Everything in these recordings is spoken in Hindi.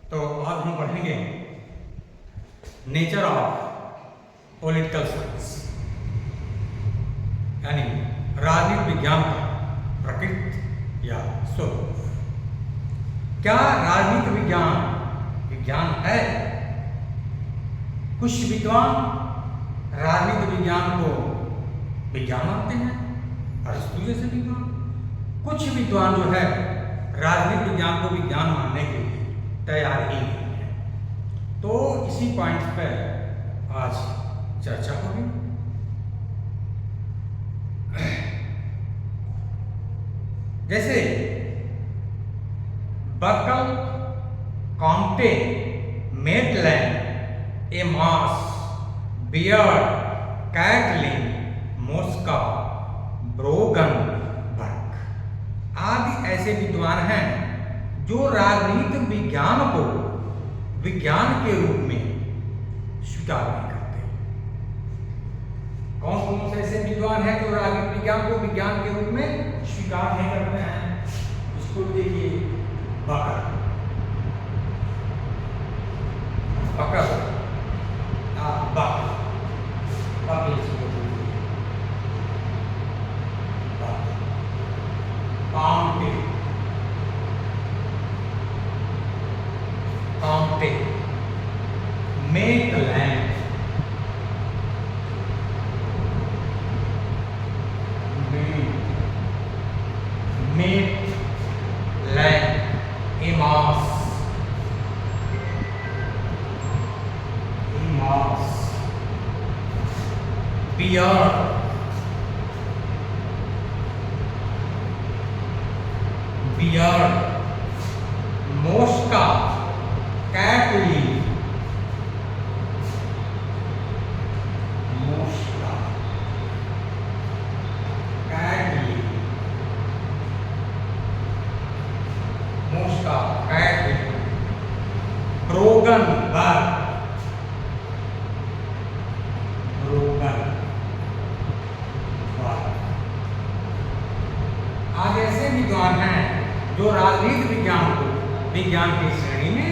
तो आज हम पढ़ेंगे नेचर ऑफ पॉलिटिकल साइंस, यानी राजनीति विज्ञान का प्रकृति या स्वरूप। क्या राजनीति विज्ञान विज्ञान है? कुछ विद्वान राजनीति विज्ञान को विज्ञान मानते हैं, अरस्तू जैसे विद्वान। कुछ विद्वान जो है राजनीति विज्ञान को विज्ञान मानने के लिए तैयार ही नहीं है। तो इसी पॉइंट पर आज चर्चा होगी। जैसे Buckle, Comte, Maitland, Amos, Beard, Catlin, Mosca, ब्रोगनबर्ग आदि ऐसे विद्वान हैं जो राजनीतिक विज्ञान को विज्ञान के रूप में स्वीकार नहीं करते। कौन कौन से ऐसे विद्वान हैं जो राजनीतिक विज्ञान को विज्ञान के रूप में स्वीकार नहीं करते हैं? इसको देखिए, Buckle, Comte, Maitland, Amos, Beard, Mosca, Catlin, ब्रोगनबर्ग, आज ऐसे विद्वान हैं जो राजनीति विज्ञान को विज्ञान की श्रेणी में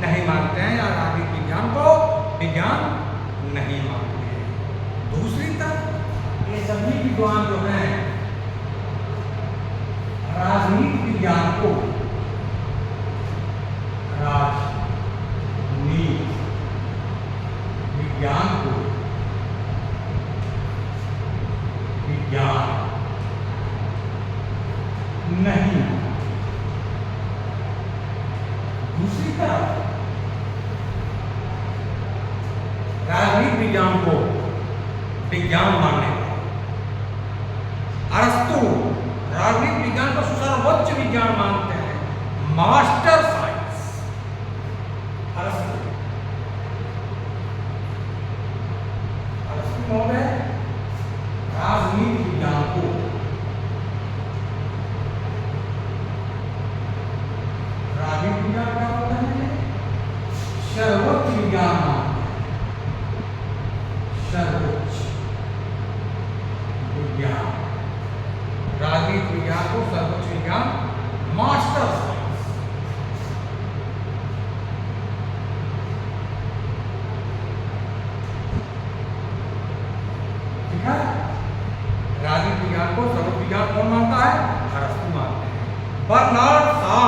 नहीं मानते हैं या राजनीति विज्ञान को विज्ञान नहीं मानते हैं। दूसरी तरफ ये सभी विद्वान जो हैं राजनीति विज्ञान को विज्ञान नहीं। दूसरी तरफ राजनीति विज्ञान को विज्ञान मानने अरस्तु राजनीति विज्ञान को सर्वोच्च विज्ञान मानते हैं, मास्टर साइंस। अरस्तु महोदय राजनीति विज्ञान को सर्वोच्च विज्ञान मानते हैं। सर्वोच्च विज्ञान, राजनीति विज्ञान को सर्वोच्च विज्ञान, मास्टर साइंस। ठीक है, राजनीति विज्ञान को सर्वोच्च विज्ञान कौन मानता है? अरस्तु मानते हैं। बर्नार्ड शॉ,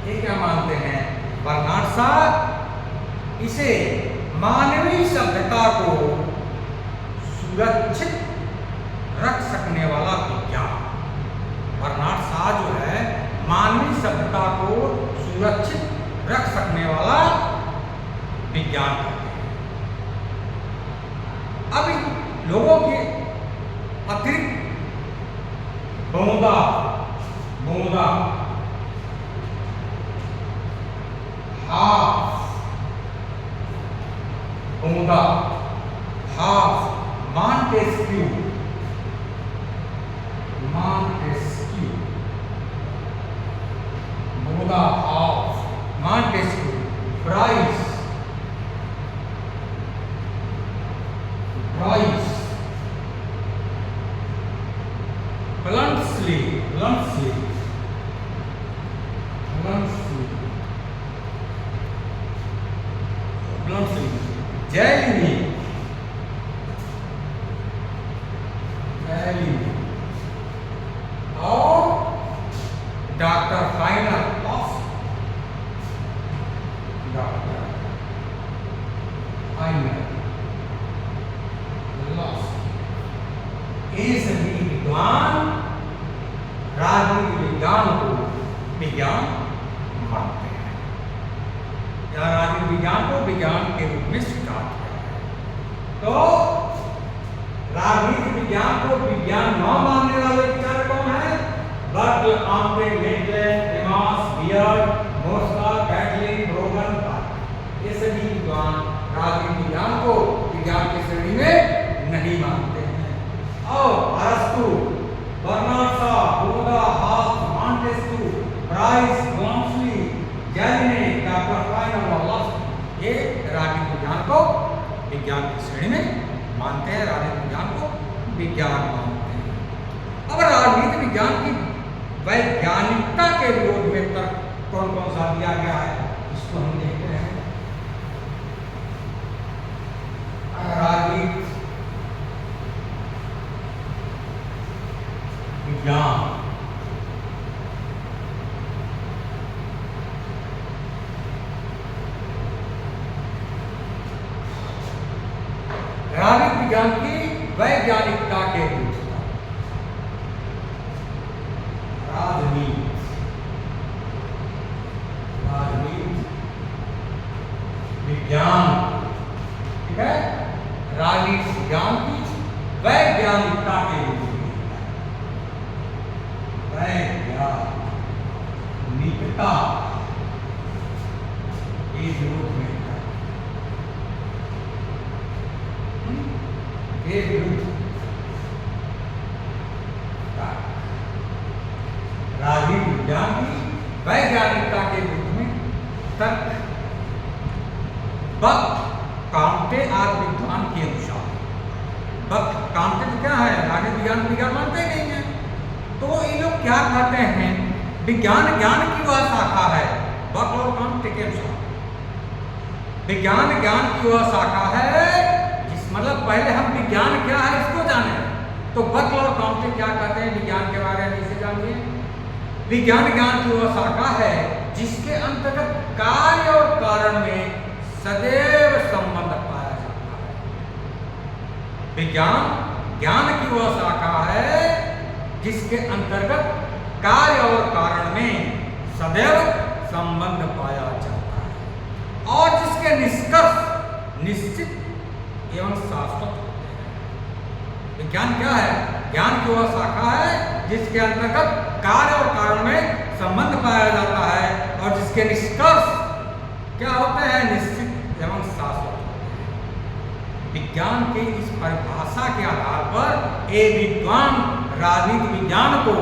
ये क्या मानते हैं? बर्नार्ड शॉ इसे मानवीय सभ्यता को सुरक्षित रख सकने वाला विज्ञान। बर्नार्ड शॉ जो है मानवीय सभ्यता को सुरक्षित रख सकने वाला विज्ञान करते हैं। अब इन लोगों के अतिरिक्त बोंदा, हाफ, मॉन्टेस्क्यू, ब्राइस, विज्ञान को विज्ञान मानते हैं, या राजनीतिक विज्ञान को विज्ञान के रूप में स्वीकार किया है। तो राजनीतिक विज्ञान को विज्ञान न मानने वाले विचारक कौन है? बर्कले, आम्टे, मेटलेन, डेमास, बियर्ड, मोस्का, कैटलिन, ब्रोगन, ये सभी विद्वान राजनीतिक विज्ञान को विज्ञान की श्रेणी में नहीं मानते हैं। और अरस्तु, बर्नार्ड शॉ, बोदा, हाफ, मॉन्टेस्क्यू, ब्राइस, ग्लॉम्सली, गैलिले, कैप्टन और लॉस्ट, ये राजनीतिक विज्ञान को विज्ञान की श्रेणी में मानते हैं, राजनीतिक विज्ञान को विज्ञान मानते हैं। अब राजनीतिक विज्ञान की वैज्ञानिकता के विरोध में तर्क कौन कौन सा दिया गया है, इसको हम देखते हैं। राजनीतिक विज्ञान राजनीतिक विज्ञान की वैज्ञानिकता के विरुद्ध राजनीति विज्ञान, ठीक है, राजनीतिक विज्ञान की वैज्ञानिकता के विरुद्ध वैज्ञानिकता के विरोध में के विरुद्ध राजनीतिक विज्ञान की वैज्ञानिकता के विरुद्ध में तर्क बक कांटे आदि विद्वान के अनुसार, बक कांटे तो क्या है, राजनीतिक विज्ञान मानते ही नहीं है, तो ये लोग क्या कहते हैं, विज्ञान ज्ञान की वह शाखा है। बक और कांटे के अनुसार विज्ञान ज्ञान की वह शाखा है, मतलब पहले हम विज्ञान क्या है इसको जाने। तो बक और कांटे क्या कहते हैं विज्ञान के बारे में, इसे जानिए। विज्ञान ज्ञान की वह शाखा है जिसके अंतर्गत कार्य और कारण में सदैव संबंध पाया जाता है। विज्ञान ज्ञान की वह शाखा है जिसके अंतर्गत कार्य और कारण में सदैव संबंध पाया जाता है और जिसके निष्कर्ष निश्चित एवं शाश्वत होते हैं। विज्ञान क्या है? ज्ञान की वह शाखा है जिसके अंतर्गत कार्य और कारण में संबंध पाया जाता है और जिसके निष्कर्ष क्या होते हैं? निश्चित एवं शाश्वत होते हैं। विज्ञान के इस परिभाषा के आधार पर एक विद्वान राजनीतिक विज्ञान को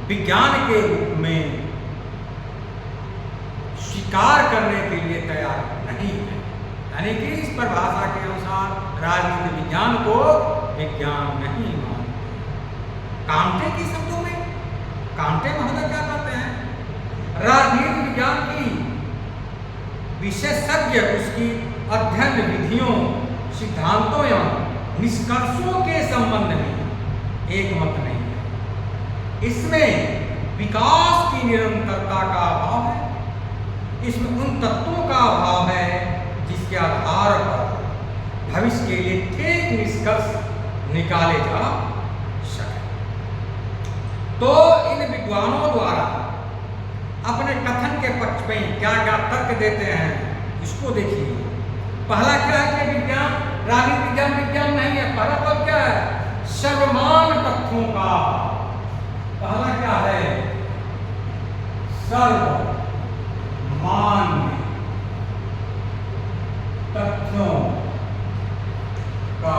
विज्ञान के रूप में स्वीकार करने के लिए तैयार नहीं है। यानी कि इस परिभाषा के अनुसार राजनीतिक विज्ञान को विज्ञान नहीं मानते। कांटे के शब्दों में कांटे महोदय क्या कहते हैं? राजनीतिक विज्ञान की विशेषज्ञ उसकी अध्ययन विधियों, सिद्धांतों एवं निष्कर्षों के संबंध में एक मत नहीं है। इसमें विकास की निरंतरता का अभाव है, इसमें उन तत्वों का अभाव है जिसके आधार पर भविष्य के लिए ठीक निष्कर्ष निकाले जा सके। तो इन विद्वानों द्वारा अपने कथन के पक्ष में क्या क्या तर्क देते हैं इसको देखिए। पहला क्या है कि विज्ञान राजनीतिक विज्ञान विज्ञान नहीं है। पहला तर्क क्या है? सर्वमान तत्वों का। पहला क्या है? सर्वमान्य तथ्यों का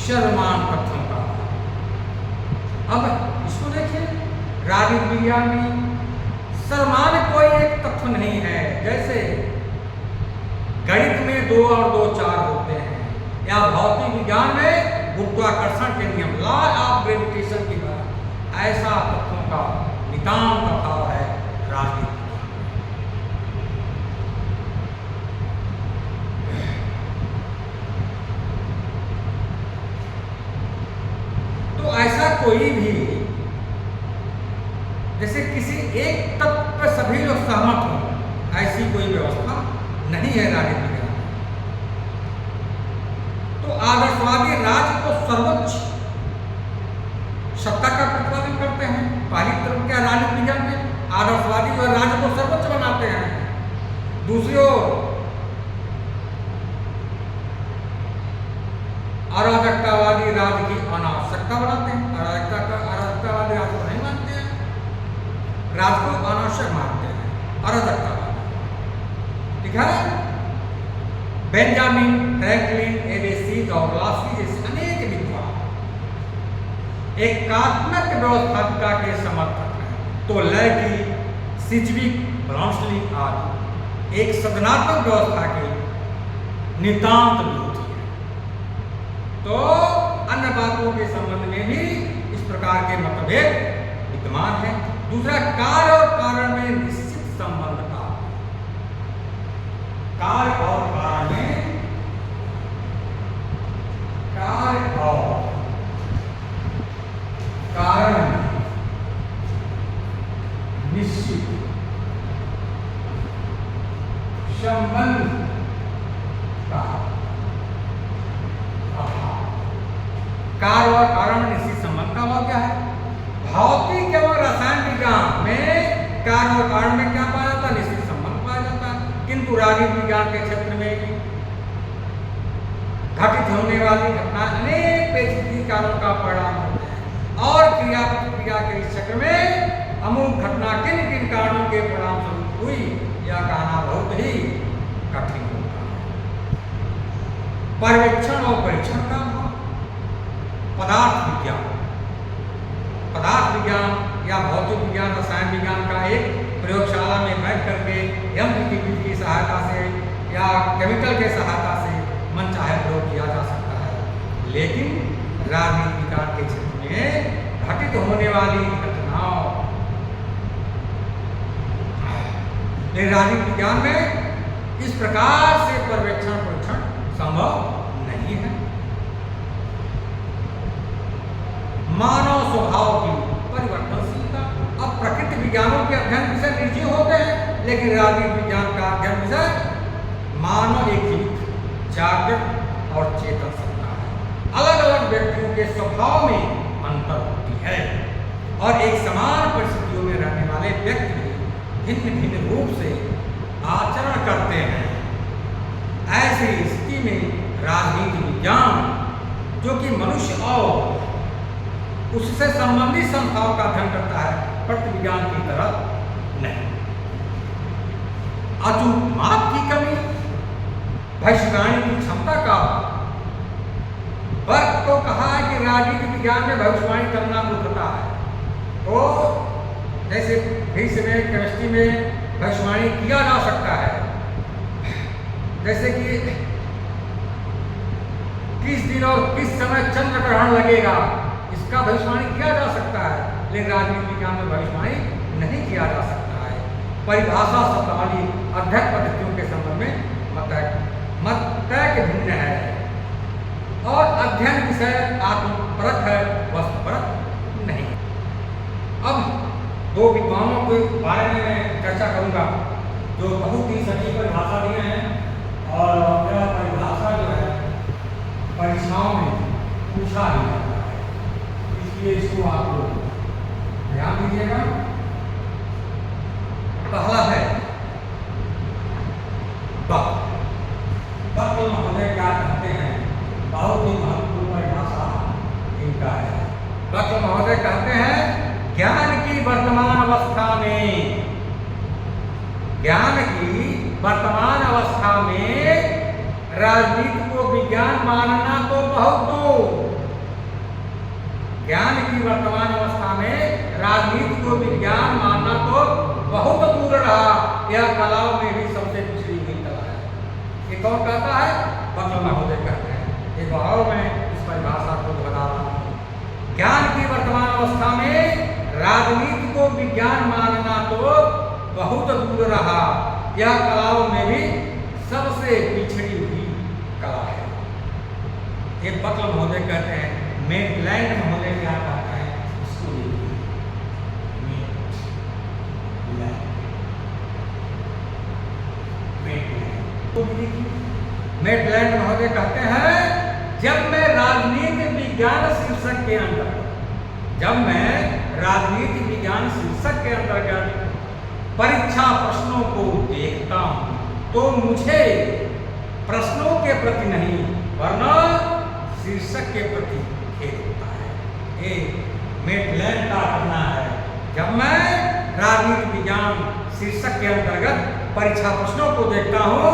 सर्वमान तथ्यों का। अब इसको देखिए, राजनीतिक विज्ञान में सर्वमान्य कोई एक तत्व नहीं है। जैसे गणित में 2 और 2 4 होते हैं, या भौतिक विज्ञान में गुरुत्वाकर्षण के नियम, लॉ ऑफ ग्रेविटेशन की बात, ऐसा तत्वों का नितांत अभाव है राजनीतिक। तो ऐसा कोई भी जैसे किसी एक तत्व पर सभी लोग सहमत हों, ऐसी कोई व्यवस्था नहीं है राजनीतिक विज्ञान। तो आदर्शवादी राज्य को सर्वोच्च सत्ता का प्रतिपादन करते हैं। पहली तरफ क्या राजनीतिक विज्ञान में आदर्शवादी जो राज्य को सर्वोच्च बनाते हैं, दूसरी ओर अराजकतावादी राज्य की अनावश्यकता बनाते हैं। अराजकतावादी राज्य को नहीं मानते हैं, राज्य को अनावश्यक मानते हैं, अराजकतावादी। ठीक है। बेंजामिन फ्रैंकलिन, एबीसी और लास्की जैसे अनेक विद्वान एकात्मक व्यवस्थापिका के समर्थक हैं, तो लय की सिजविक, ब्राउन्सली आदि एक सदनात्मक व्यवस्था के नितांत विरोधी है। तो अन्य बातों के संबंध में भी इस प्रकार के मतभेद विद्यमान है। दूसरा, कार्य और कारण में निश्चित संबंध का, कार्य और कारण में, कार्य और कारण निश्चित संबंध का, कार्य और कारण में निश्चित संबंध का भाव क्या है? भौतिक एवं रसायन विज्ञान में कार्य और कारण में क्या पाया जाता है? निश्चित संबंध पाया जाता है। किंतु राजनीतिक विज्ञान के क्षेत्र में घटित होने वाली घटना अनेक पेचीदगी कारणों का परिणाम होते हैं और क्रिया प्रतिक्रिया के इस चक्र में अमूल घटना किन किन कारणों के परिणाम स्वरूप हुई यह कहना बहुत ही कठिन होता है। पर्यवेक्षण और परीक्षण का भाव, पदार्थ विज्ञान, पदार्थ विज्ञान या भौतिक विज्ञान, रसायन विज्ञान का एक प्रयोगशाला में बैठ करके यंत्र की विधि की सहायता से या केमिकल के सहायता से मन चाहे प्रयोग किया जा सकता है। लेकिन राजनीतिक विज्ञान के क्षेत्र में घटित होने वाली घटनाओं, राजनीतिक विज्ञान में इस प्रकार से पर्यवेक्षण परीक्षण संभव नहीं है। मानव स्वभाव की परिवर्तनशीलता, अब प्रकृति विज्ञानों के अध्ययन विषय निर्जीव होते हैं, लेकिन राजनीतिक विज्ञान का अध्ययन विषय मानव एक जीवित, जागृत और चेतन सत्ता है। अलग अलग व्यक्तियों के स्वभाव में अंतर होती है और एक समान परिस्थितियों में रहने वाले व्यक्ति भिन्न भिन्न रूप से आचरण करते हैं। ऐसी स्थिति में राजनीतिक विज्ञान, जो कि मनुष्य और उससे संबंधित संस्थाओं का अध्ययन करता है, प्रकृति विज्ञान की तरह नहीं। अचूक माप की कमी, भविष्यवाणी की क्षमता का वर्ग तो कहा है कि राजनीतिक विज्ञान में भविष्यवाणी करना मूर्खता है। तो जैसे फिजिक्स में, केमिस्ट्री में भविष्यवाणी किया जा सकता है, जैसे कि किस दिन और किस समय चंद्र ग्रहण लगेगा, इसका भविष्यवाणी किया जा सकता है, लेकिन राजनीतिक विज्ञान में भविष्यवाणी नहीं किया जा सकता है। परिभाषा शब्दावली अध्ययन पद्धतियों के संबंध में मत भिन्न है और अध्ययन विषय आत्मपरक है, वस्तुपरक नहीं। अब दो विद्वानों के बारे में मैं चर्चा करूंगा जो बहुत ही सटीक परिभाषा दिए हैं और यह परिभाषा जो है परीक्षाओं में पूछा ही जाता है, इसलिए इसको आप लोग ध्यान दीजिएगा। पहला है बक्ल महोदय क्या कहते हैं, बहुत ही महत्वपूर्ण परिभाषा इनका है। बक्ल महोदय कहते हैं ज्ञान की वर्तमान अवस्था में, ज्ञान की वर्तमान अवस्था में राजनीति को विज्ञान मानना तो बहुत दूर, ज्ञान की वर्तमान अवस्था में राजनीति को विज्ञान मानना तो बहुत दूर रहा। यह कलाओं में भी सबसे पिछड़ी हुई कला है। ये कौन कहता है? बक्ल महोदय कहते हैं। एक और मैं इस परिभाषा को दोहरा रहा हूँ। ज्ञान की वर्तमान अवस्था में राजनीति को विज्ञान मानना तो बहुत दूर रहा, यह कलाओं में भी सबसे पिछड़ी हुई कला है। ये बक्ल महोदय कहते हैं। मेटलैंड महोदय क्या कहता है, इसको मेटलैंड महोदय कहते हैं जब मैं राजनीति विज्ञान शीर्षक के अंतर्गत परीक्षा प्रश्नों को देखता हूं तो मुझे प्रश्नों के प्रति नहीं वरना शीर्षक के प्रति खेद होता है। मेटलैंड का कहना है, जब मैं राजनीति विज्ञान शीर्षक के अंतर्गत परीक्षा प्रश्नों को देखता हूं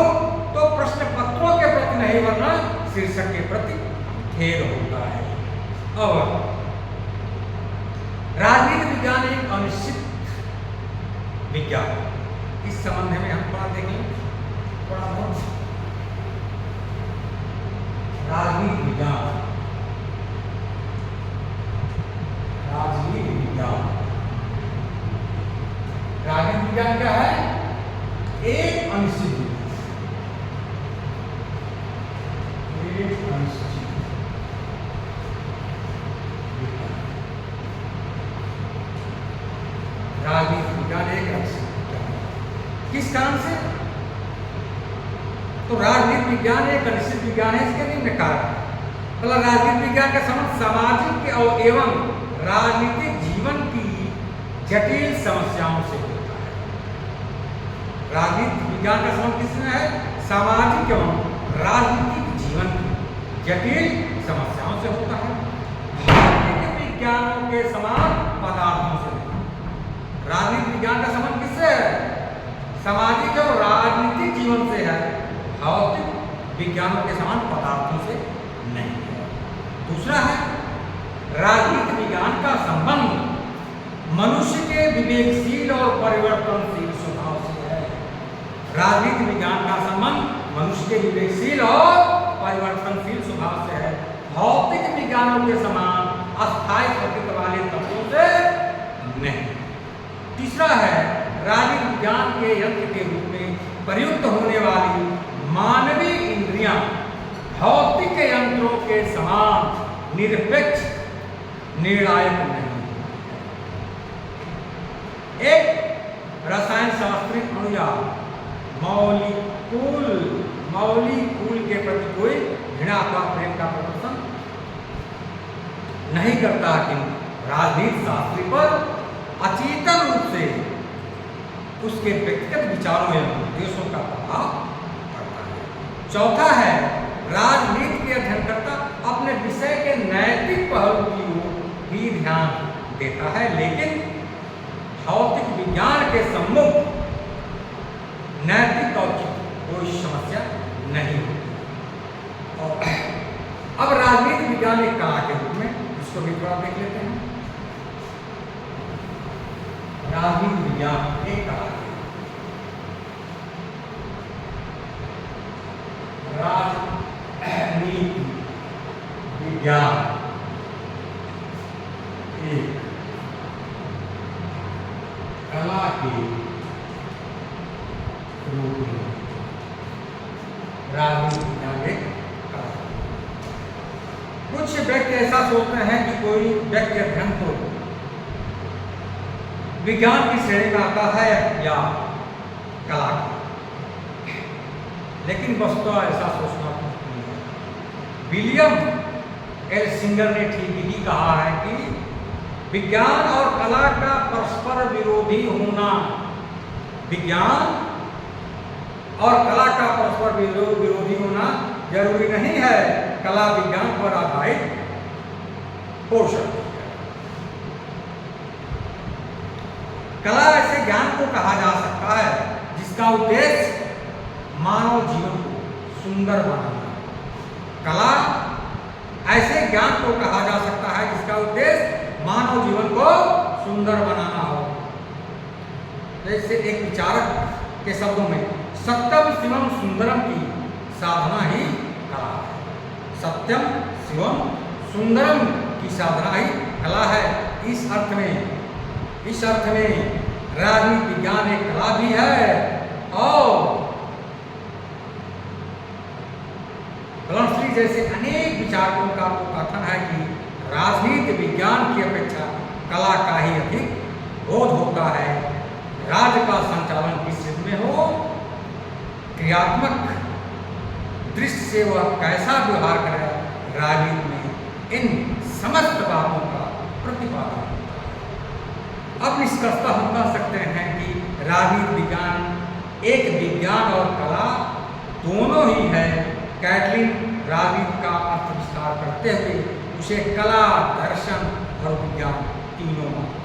तो प्रश्न पत्रों के प्रति नहीं वरना शीर्षक के प्रति खेद होता है। और राजनीति विज्ञान एक अनिश्चित विज्ञान, इस संबंध में हम थोड़ा देखें, थोड़ा बहुत राजनीति विज्ञान क्या है? एक अनिश्चित विज्ञान, राजनीति विज्ञान एक अनिश्चित विज्ञान। किस कारण से? तो राजनीति विज्ञान एक अनिश्चित विज्ञान है, इसके निम्न कारण है। मतलब राजनीति विज्ञान का संबंध सामाजिक एवं राजनीतिक जीवन की जटिल समस्याओं से होता है। राजनीति विज्ञान का संबंध किसमें है? सामाजिक एवं राजनीतिक जीवन की जटिल समस्याओं से होता है। भौतिक विज्ञानों के समान पदार्थों से नहीं। राजनीति विज्ञान का संबंध किससे है? सामाजिक और राजनीतिक जीवन से है, भौतिक विज्ञानों के समान पदार्थों से नहीं है। दूसरा है, राजनीति विज्ञान का संबंध मनुष्य के विवेकशील और परिवर्तनशील स्वभाव से है। राजनीति विज्ञान का संबंध मनुष्य के विवेकशील और परिवर्तनशील स्वभाव से है, भौतिक विज्ञानों के समान अस्थायी प्रकृति वाले तत्वों से नहीं। तीसरा है, राजनीति विज्ञान के यंत्र के रूप में प्रयुक्त होने वाली मानवीय इंद्रियां भौतिक यंत्रों के समान निरपेक्ष निर्णायक नहीं। एक रसायन शास्त्री अनुयायी मौलिकूल के प्रति कोई घृणा का प्रेम का प्रदर्शन नहीं करता, किंतु राजनीति शास्त्री पर अचेतन रूप से उसके व्यक्तिगत विचारों एवं उद्देश्यों का प्रभाव पड़ता है। चौथा है, राजनीति के अध्ययनकर्ता अपने विषय के नैतिक पहलू की ओर भी ध्यान देता है, लेकिन भौतिक विज्ञान के सम्मुख नैतिक और कोई समस्या नहीं होती। और अब राजनीति विज्ञान एक कला के रूप में, इसको भी थोड़ा देख लेते हैं। राजनीति विज्ञान एक कला है। राजनीति विज्ञान एक कला के रूप में, राजनीति विज्ञान एक कला। कुछ व्यक्ति ऐसा सोचते हैं कि कोई व्यक्ति अध्ययन तो विज्ञान की श्रेणी में आता है या कला की, लेकिन वस्तुतः ऐसा सोचना नहीं है। विलियम एल सिंगर ने ठीक ही कहा है कि विज्ञान और कला का परस्पर विरोधी होना, विज्ञान और कला का परस्पर विरोधी होना जरूरी नहीं है। कला विज्ञान पर आधारित हो सकती है। कला ऐसे ज्ञान को कहा जा सकता है जिसका उद्देश्य मानव जीवन को सुंदर बनाना। कला ऐसे ज्ञान को कहा जा सकता है जिसका उद्देश्य मानव जीवन को सुंदर बनाना हो। जैसे एक विचारक के शब्दों में, सत्यम शिवम सुंदरम की साधना ही कला है। सत्यम शिवम सुंदरम की साधना ही कला है। इस अर्थ में राजनीति विज्ञान एक कला भी है और ब्लमस्ली जैसे अनेक विचारकों का कथन है कि राजनीति विज्ञान की अपेक्षा कला का ही अधिक बोध होता है। राज्य का संचालन किस स्थिति में हो, क्रियात्मक दृष्टि से वह कैसा व्यवहार करे, राजनीति में इन समस्त बातों का प्रतिपादन होता है। अब निष्कर्षतः हम कह सकते हैं कि राजनीति विज्ञान एक विज्ञान और कला दोनों ही है। कैटलिन राजनीति का अर्थ विस्तार करते हुए उसे कला, दर्शन और विज्ञान तीनों मानते हैं।